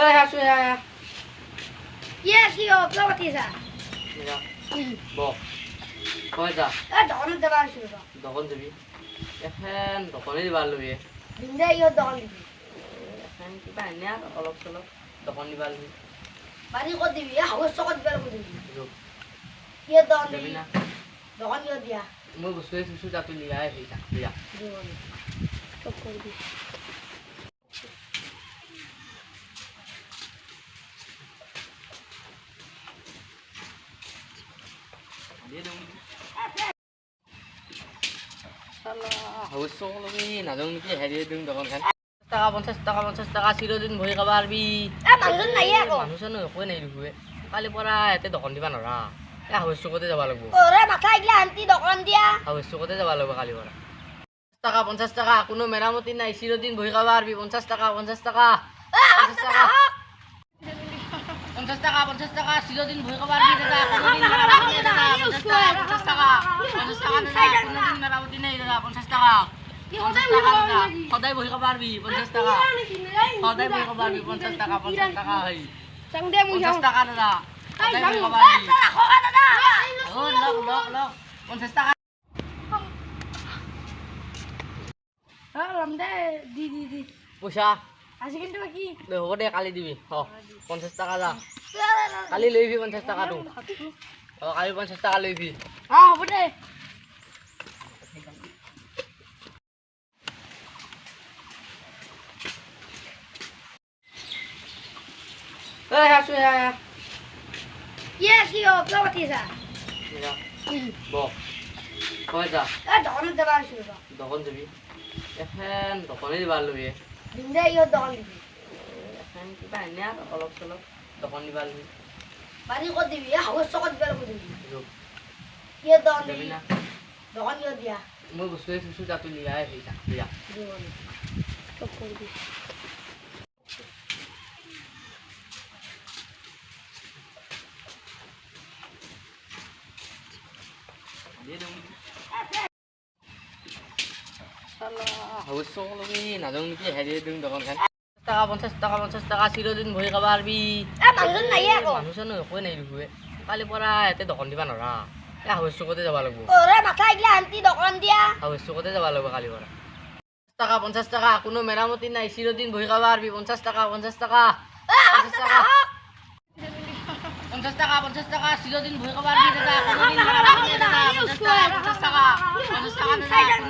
এই আছো এয়া কি কিয় পাতি আছা? বহ কই যা দোকানত যাবা আহিছো ৰবা। দোকান যাবি এখন দোকানে দিবা লবি দিনদে ইহঁত দোকান দিবি। এখন কিবা এনে আৰু অলপ চলপ দোকান দিবা লবি বাৰী ক'ত দিবি? হাউচ চকত দিবা লাগিব দিবি। ইহঁত দোকান যাবি দিবি না দোকান ইহঁত দিয়া মই বস্তু চুচু তাতো লিয়াই আহি যা লিয়া চব কৰিবি। দিয়ে দিওঁ হাউচ চক লবি নাযাওঁ নেকি হেৰি দিওঁ দোকানখন 50 টাকা চিৰদিন বহি খাব পাৰবি মানুহজন নাই আকৌ। মানুহজন একোৱে নাই দেখুৱে কালিৰ পৰা ইয়াতে দোকান দিবা নৰা এই হাউচ চকতে যাব লাগিব তোৰে মাথা এইগিলা আন্টি দোকান দিয়া। হাউচ চকতে যাব লাগিব কালিৰ পৰা 50 টাকা কোনো মেৰামতি নাই চিৰদিন বহি খাব পাৰবি 50 টাকা 50 টাকা 50 টাকা 50 টাকা 50 টাকা চিৰদিন বহি খাব পাৰবি দাদা কোনোদিন মেৰামতি নাই দাদা 50 টাকা 50 টাকা 50 টাকা দাদা কোনোদিন মেৰামতি নাই দাদা 50 টাকা 50 টাকা দাদা সদায় বহি খাব পাৰবি 50 টাকা সদায় বহি খাব পাৰবি 50 টাকা 50 টাকা হয় 50 টাকা দাদা সদায় বহি খাব পাৰবি লক লক লক 50 টাকা পইচা আজি কিন্তু কি হ'ব দে কালি দিবি 50 টাকা যা কালি লৈ আহিবি 50 টাকাটো কালি 50 টাকা লৈ আহিবি হ'ব দে। এই আছো এয়া কিয় পাতি আছা? বহ কই যা দোকানত যাবা আহিছো ৰবা। দোকান যাবি এখন দোকানে দিবা লবি দিনদে ইহঁত দোকান দিবি। এখন কিবা এনে আৰু অলপ চলপ দোকান দিবা লবি বাৰী ক'ত দিবি? হাউচ চকত দিবা লাগিব দিবি। ইহঁত দোকান যাবি দিবি না দোকান ইহঁত দিয়া মই বস্তু চুচু তাতো লিয়াই আহি যা লিয়া চব কৰিবি। দিয়ে দিওঁ হাউচ চক লবি নাযাওঁ নেকি হেৰি দিওঁ দোকানখন 50 টাকা চিৰদিন বহি খাব পাৰবি মানুহজন নাই আকৌ। মানুহজন একোৱে নাই দেখুৱে কালিৰ পৰা ইয়াতে দোকান দিবা নৰা এই হাউচ চকতে যাব লাগিব তোৰে মাথা এইগিলা আন্টি দোকান দিয়া। হাউচ চকতে যাব লাগিব কালিৰ পৰা 50 টাকা কোনো মেৰামতি নাই চিৰদিন বহি খাব পাৰবি 50 টাকা 50 টাকা 50 টাকা 50 টাকা 50 টাকা চিৰদিন বহি খাব পাৰবি দাদা কোনোদিন মেৰামতি নাই দাদা 50 টাকা 50 টাকা 50 টাকা দাদা